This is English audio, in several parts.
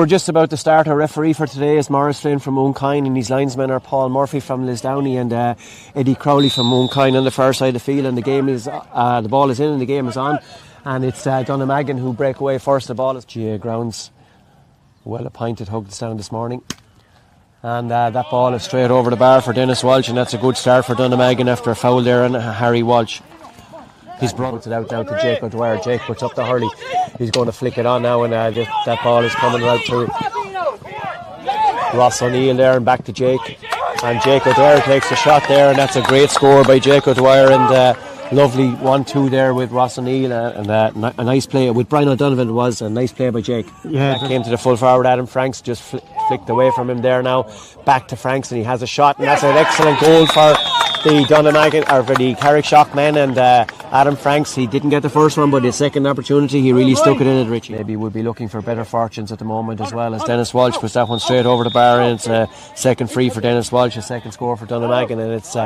we're just about to start. Our referee for today is Maurice Flynn from Mooncoin, and his linesmen are Paul Murphy from Lisdowney and Eddie Crowley from Mooncoin on the far side of the field. And the game is the ball is in and the game is on, and it's Dunamaggin who break away first. The ball is GA Grounds, well appointed Hugginstown this morning, and that ball is straight over the bar for Dennis Walsh, and that's a good start for Dunamaggin after a foul there on Harry Walsh. He's brought it out now to Jake O'Dwyer. Jake puts up the hurley. He's going to flick it on now, and that ball is coming right to Ross O'Neill there, and back to Jake. And Jake O'Dwyer takes the shot there, and that's a great score by Jake O'Dwyer, and lovely 1-2 there with Ross O'Neill, and a nice play with Brian O'Donovan. It was a nice play by Jake. Yeah, that came to the full forward. Adam Franks just flicked away from him there now. Back to Franks, and he has a shot, and that's an excellent goal for the Dunamaggin, or for the Carrickshock men, and Adam Franks, he didn't get the first one, but his second opportunity he really stuck it in it, Richie. Maybe we'll be looking for better fortunes at the moment as well, as Dennis Walsh puts that one straight over the bar, and it's a second free for Dennis Walsh, a second score for Dunamaggin, and it's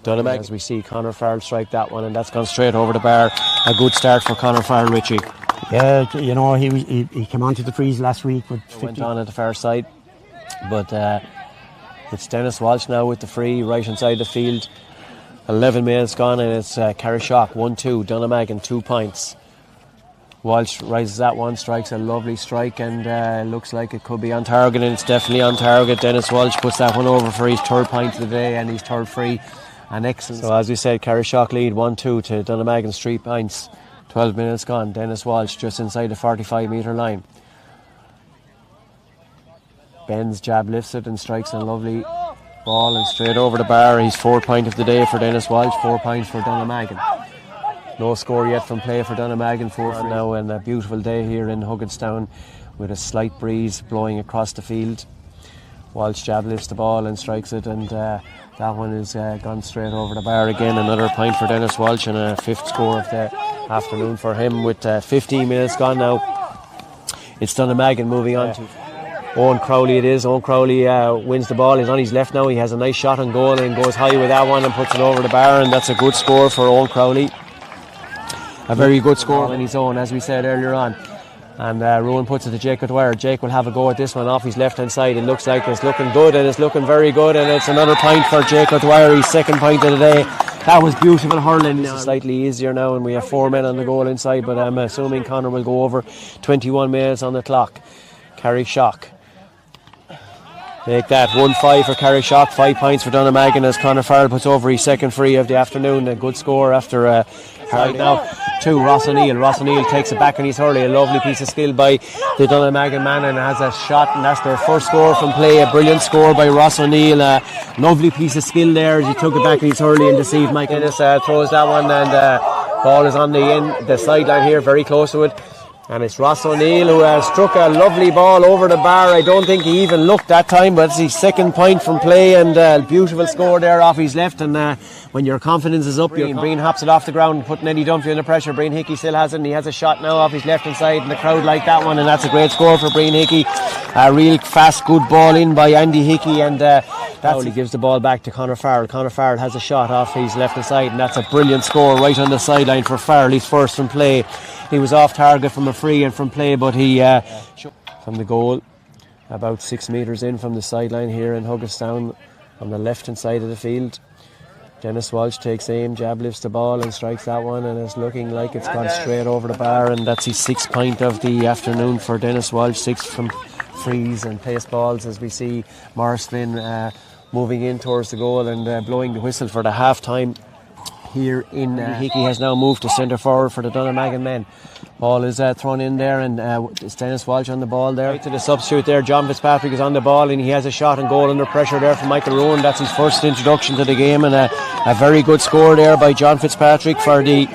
Dunamaggin, as we see Conor Farrell strike that one, and that's gone straight over the bar. A good start for Conor Farrell, Richie. Yeah, you know, he came onto the freeze last week with 50. Went on at the far side, but it's Dennis Walsh now with the free right inside the field. 11 minutes gone, and it's Carrickshock 1-2, Dunamaggin 2 points. Walsh rises that one, strikes a lovely strike, and looks like it could be on target, and it's definitely on target. Dennis Walsh puts that one over for his third point of the day and his third free. And excellent. So as we said, Carrickshock lead 1-2 to Dunamaggin's 3 points. 12 minutes gone. Dennis Walsh just inside the 45-metre line. Ben's jab lifts it and strikes a lovely ball and straight over the bar. He's 4 point of the day for Dennis Walsh, 4 points for Dunamaggin. No score yet from play for Dunamaggin, 4 for now, and a beautiful day here in Hugginstown with a slight breeze blowing across the field. Walsh jab lifts the ball and strikes it, and that one is gone straight over the bar again. Another point for Dennis Walsh, and a 5th score of the afternoon for him with 15 minutes gone now. It's Dunamaggin moving on to Owen Crowley. It is Owen Crowley wins the ball. He's on his left now. He has a nice shot on goal and goes high with that one and puts it over the bar, and that's a good score for Owen Crowley. A very good score on his own, as we said earlier on. And Rowan puts it to Jake O'Dwyer. Jake will have a go at this one off his left hand side. It looks like it's looking good, and it's looking very good, and it's another point for Jake O'Dwyer, his 2nd point of the day. That was beautiful hurling. It's slightly easier now, and we have 4 men on the goal inside, but I'm assuming Conor will go over. 21 minutes on the clock. Carrickshock make that 1-5 for Carrickshock, 5 points for Dunamaggin as Conor Farrell puts over his 2nd free of the afternoon. A good score after hard now to Ross O'Neill. Ross O'Neill takes it back on his hurley. A lovely piece of skill by the Dunamaggin man, and has a shot, and that's their first score from play. A brilliant score by Ross O'Neill. Lovely piece of skill there as he took it back on his hurley and deceived Mike Ennis. Throws that one, and ball is on the sideline here, very close to it. And it's Ross O'Neill who struck a lovely ball over the bar. I don't think he even looked that time, but it's his 2nd point from play, and beautiful score there off his left. And when your confidence is up, Breen hops it off the ground, putting Eddie Dunphy under pressure. Breen Hickey still has it, and he has a shot now off his left hand side, and the crowd like that one, and that's a great score for Breen Hickey. A real fast, good ball in by Andy Hickey, and that's he gives the ball back to Conor Farrell. Conor Farrell has a shot off his left hand side, and that's a brilliant score right on the sideline for Farrell. He's first from play. He was off target from a free and from play, but he from the goal, about 6 metres in from the sideline here in Hugginstown on the left hand side of the field. Dennis Walsh takes aim, jab lifts the ball and strikes that one, and it's looking like it's gone straight over the bar, and that's his 6th point of the afternoon for Dennis Walsh. 6 from frees and place balls, as we see Maurice Flynn moving in towards the goal and blowing the whistle for the half time here in Hickey has now moved to centre forward for the Dunamaggin men. Ball is thrown in there, and it's Dennis Walsh on the ball there. Right to the substitute there, John Fitzpatrick is on the ball, and he has a shot and goal under pressure there from Michael Rowan. That's his first introduction to the game, and a very good score there by John Fitzpatrick for the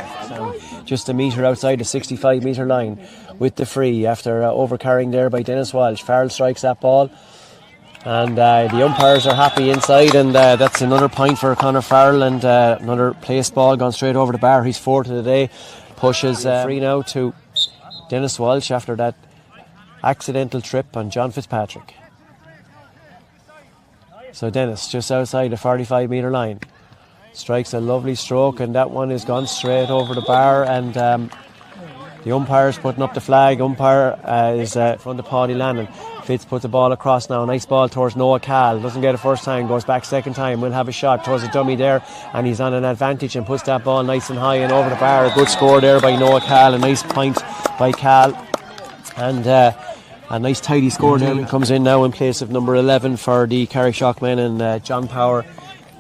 just a metre outside the 65-metre line with the free after overcarrying there by Dennis Walsh. Farrell strikes that ball, and the umpires are happy inside, and that's another point for Conor Farrell, and another place ball gone straight over the bar. He's 4th of the day. Pushes free now to Dennis Walsh after that accidental trip on John Fitzpatrick. So Dennis just outside the 45-metre line strikes a lovely stroke, and that one is gone straight over the bar, and The umpire's putting up the flag. Umpire is from the Paddy Lannon. Fitz puts the ball across now. Nice ball towards Noah Cal. Doesn't get it first time. Goes back second time. Will have a shot. Throws a dummy there. And he's on an advantage and puts that ball nice and high and over the bar. A good score there by Noah Cal. A nice point by Cal. And a nice tidy score there. It comes in now in place of number 11 for the Carrickshock men. And John Power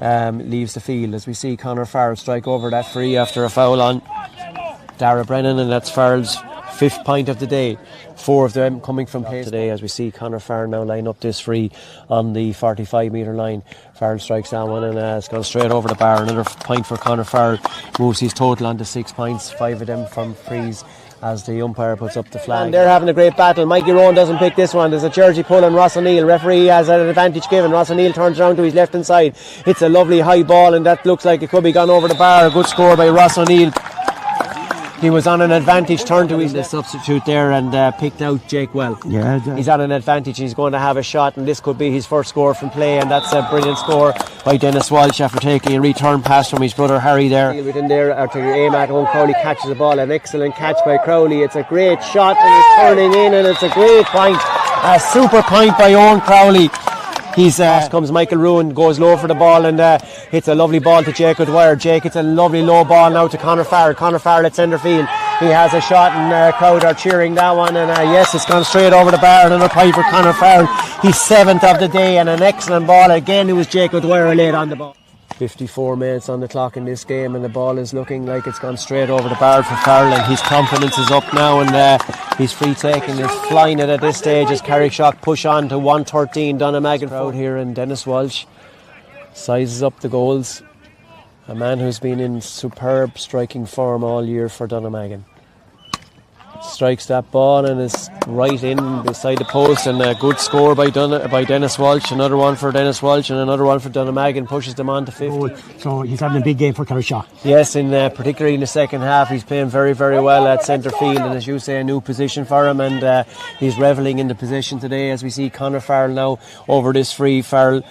leaves the field as we see Conor Farrell strike over that free after a foul on Dara Brennan, and that's Farrell's 5th point of the day. 4 of them coming from play today as we see Conor Farrell now line up this free on the 45 metre line. Farrell strikes that one and it's gone straight over the bar. Another point for Conor Farrell, moves his total on to 6 points, 5 of them from frees as the umpire puts up the flag. And they're having a great battle. Mikey Rowan doesn't pick this one. There's a jersey pull on Ross O'Neill. Referee has an advantage given. Ross O'Neill turns around to his left hand side. It's a lovely high ball and that looks like it could be gone over the bar. A good score by Ross O'Neill. He was on an advantage, turned to his substitute there and picked out Jake Well. Yeah, he's on an advantage, he's going to have a shot and this could be his first score from play, and that's a brilliant score by Dennis Walsh after taking a return pass from his brother Harry there. Within there after aim at home, Crowley catches the ball, an excellent catch by Crowley. It's a great shot and it's turning in and it's a great point, a super point by Owen Crowley. Comes Michael Rowan, goes low for the ball and hits a lovely ball to Jake O'Dwyer. Jake hits a lovely low ball now to Conor Farrell. Conor Farrell at centre field. He has a shot and crowd are cheering that one and yes, it's gone straight over the bar. Another point for Conor Farrell. He's 7th of the day and an excellent ball. Again, it was Jake O'Dwyer late on the ball. 54 minutes on the clock in this game and the ball is looking like it's gone straight over the bar for Farrell, and his confidence is up now and his free taking is flying it at this stage as Carrickshock push on to 113. Dunamaggin crowd here and Dennis Walsh sizes up the goals. A man who's been in superb striking form all year for Dunamaggin. Strikes that ball and is right in beside the post, and a good score by Dennis Walsh. Another one for Dennis Walsh and another one for Dunamaggin, pushes them on to 50. So he's having a big game for Carrickshock. Yes, particularly in the second half he's playing very, very well at centre field, and as you say, a new position for him, and he's revelling in the position today as we see Conor Farrell now over this free. Farrell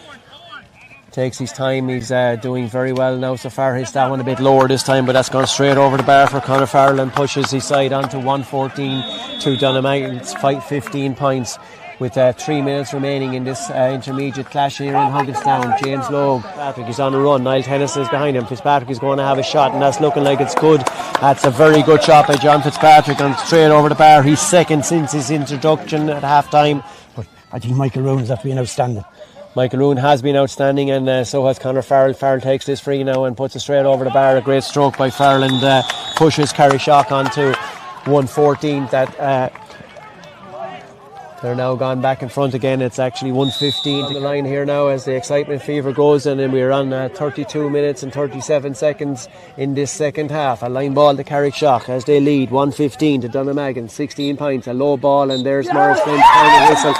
takes his time, he's doing very well now so far. Hits that one a bit lower this time, but that's gone straight over the bar for Conor Farrell and pushes his side on to 114 to Dunamaggin's 15 points with 3 minutes remaining in this intermediate clash here in Hugginstown. James Logue, Fitzpatrick is on a run. Niall Tennis is behind him. Fitzpatrick is going to have a shot and that's looking like it's good. That's a very good shot by John Fitzpatrick and straight over the bar. He's 2nd since his introduction at half time. But I think Michael Rowan has been outstanding. Michael Rowan has been outstanding and so has Conor Farrell. Farrell takes this free now and puts it straight over the bar. A great stroke by Farrell and pushes Carrickshock on to 114. They're now gone back in front again. It's actually 115 on the line here now as the excitement fever goes, and then we're on 32 minutes and 37 seconds in this second half. A line ball to Carrickshock as they lead 115 to Dunamaggin, 16 points, a low ball, and there's Morris Flynn's final whistle.